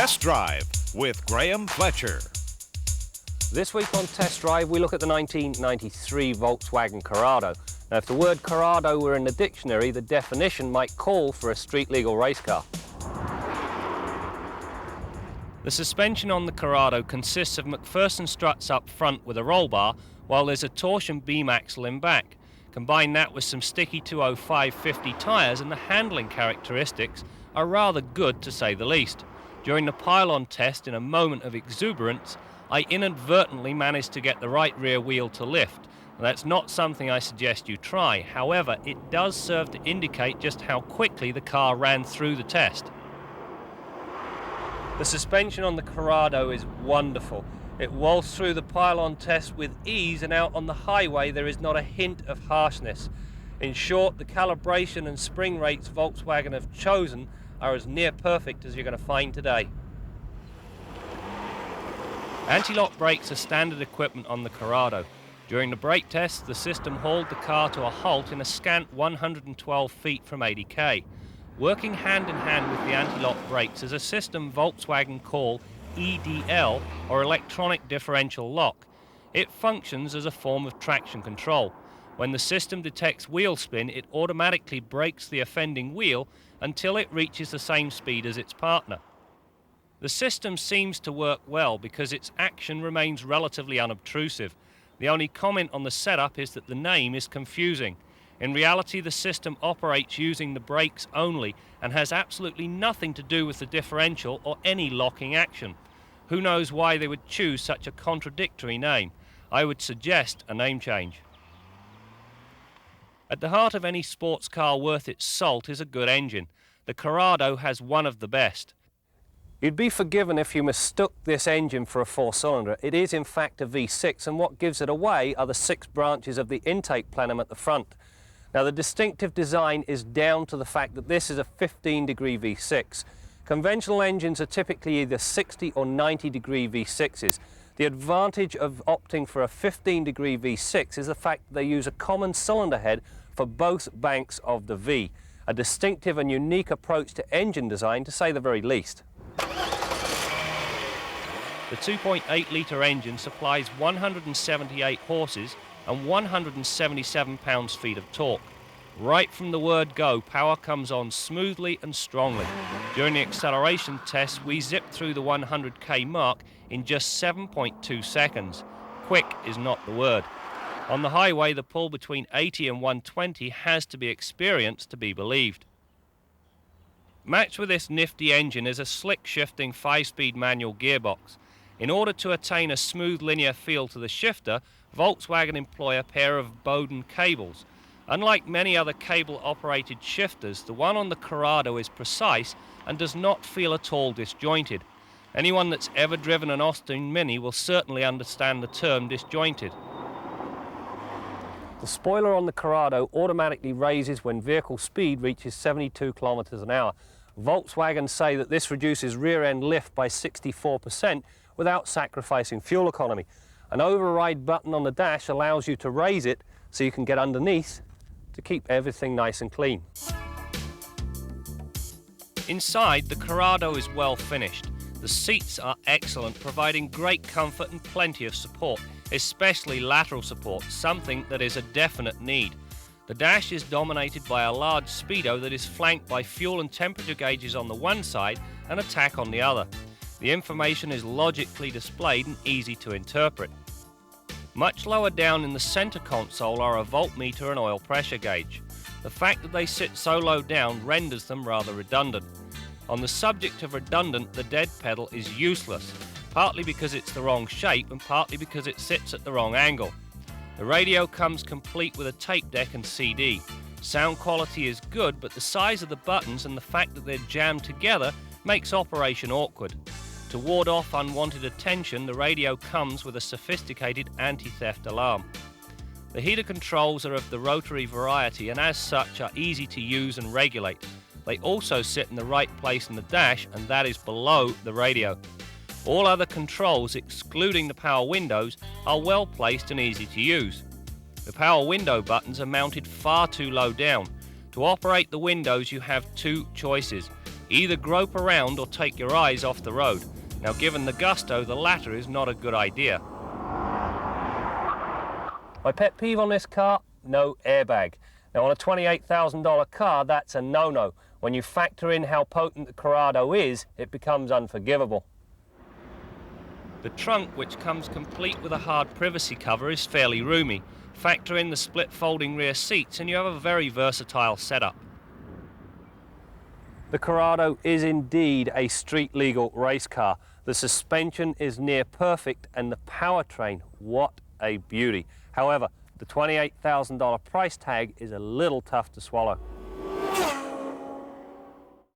Test Drive with Graeme Fletcher. This week on Test Drive we look at the 1993 Volkswagen Corrado. Now if the word Corrado were in the dictionary, the definition might call for a street legal race car. The suspension on the Corrado consists of McPherson struts up front with a roll bar, while there's a torsion beam axle in back. Combine that with some sticky 205/50 tyres and the handling characteristics are rather good to say the least. During the pylon test, in a moment of exuberance, I inadvertently managed to get the right rear wheel to lift. Now, that's not something I suggest you try. However, it does serve to indicate just how quickly the car ran through the test. The suspension on the Corrado is wonderful. It waltzed through the pylon test with ease, and out on the highway there is not a hint of harshness. In short, the calibration and spring rates Volkswagen have chosen are as near perfect as you're going to find today. Anti-lock brakes are standard equipment on the Corrado. During the brake test, the system hauled the car to a halt in a scant 112 feet from 80k. Working hand in hand with the anti-lock brakes is a system Volkswagen call EDL, or electronic differential lock. It functions as a form of traction control. When the system detects wheel spin, it automatically brakes the offending wheel until it reaches the same speed as its partner. The system seems to work well because its action remains relatively unobtrusive. The only comment on the setup is that the name is confusing. In reality, the system operates using the brakes only and has absolutely nothing to do with the differential or any locking action. Who knows why they would choose such a contradictory name? I would suggest a name change. At the heart of any sports car worth its salt is a good engine. The Corrado has one of the best. You'd be forgiven if you mistook this engine for a four-cylinder. It is in fact a V6, and what gives it away are the 6 branches of the intake plenum at the front. Now the distinctive design is down to the fact that this is a 15-degree V6. Conventional engines are typically either 60 or 90-degree V6s. The advantage of opting for a 15-degree V6 is the fact that they use a common cylinder head for both banks of the V. A distinctive and unique approach to engine design, to say the very least. The 2.8-litre engine supplies 178 horses and 177 pounds-feet of torque. Right from the word go, power comes on smoothly and strongly. During the acceleration test, we zipped through the 100k mark in just 7.2 seconds. Quick is not the word. On the highway, the pull between 80 and 120 has to be experienced to be believed. Matched with this nifty engine is a slick-shifting 5-speed manual gearbox. In order to attain a smooth linear feel to the shifter, Volkswagen employ a pair of Bowden cables. Unlike many other cable-operated shifters, the one on the Corrado is precise and does not feel at all disjointed. Anyone that's ever driven an Austin Mini will certainly understand the term disjointed. The spoiler on the Corrado automatically raises when vehicle speed reaches 72 kilometers an hour. Volkswagen say that this reduces rear-end lift by 64% without sacrificing fuel economy. An override button on the dash allows you to raise it so you can get underneath to keep everything nice and clean. Inside, the Corrado is well finished. The seats are excellent, providing great comfort and plenty of support, especially lateral support, something that is a definite need. The dash is dominated by a large speedo that is flanked by fuel and temperature gauges on the one side and a tack on the other. The information is logically displayed and easy to interpret. Much lower down in the center console are a voltmeter and oil pressure gauge. The fact that they sit so low down renders them rather redundant. On the subject of redundant, the dead pedal is useless, partly because it's the wrong shape and partly because it sits at the wrong angle. The radio comes complete with a tape deck and CD. Sound quality is good, but the size of the buttons and the fact that they're jammed together makes operation awkward. To ward off unwanted attention, the radio comes with a sophisticated anti-theft alarm. The heater controls are of the rotary variety and as such are easy to use and regulate. They also sit in the right place in the dash, and that is below the radio. All other controls, excluding the power windows, are well placed and easy to use. The power window buttons are mounted far too low down. To operate the windows, you have 2 choices. Either grope around or take your eyes off the road. Now, given the gusto, the latter is not a good idea. My pet peeve on this car, no airbag. Now, on a $28,000 car, that's a no-no. When you factor in how potent the Corrado is, it becomes unforgivable. The trunk, which comes complete with a hard privacy cover, is fairly roomy. Factor in the split folding rear seats and you have a very versatile setup. The Corrado is indeed a street-legal race car. The suspension is near perfect and the powertrain, what a beauty. However, the $28,000 price tag is a little tough to swallow.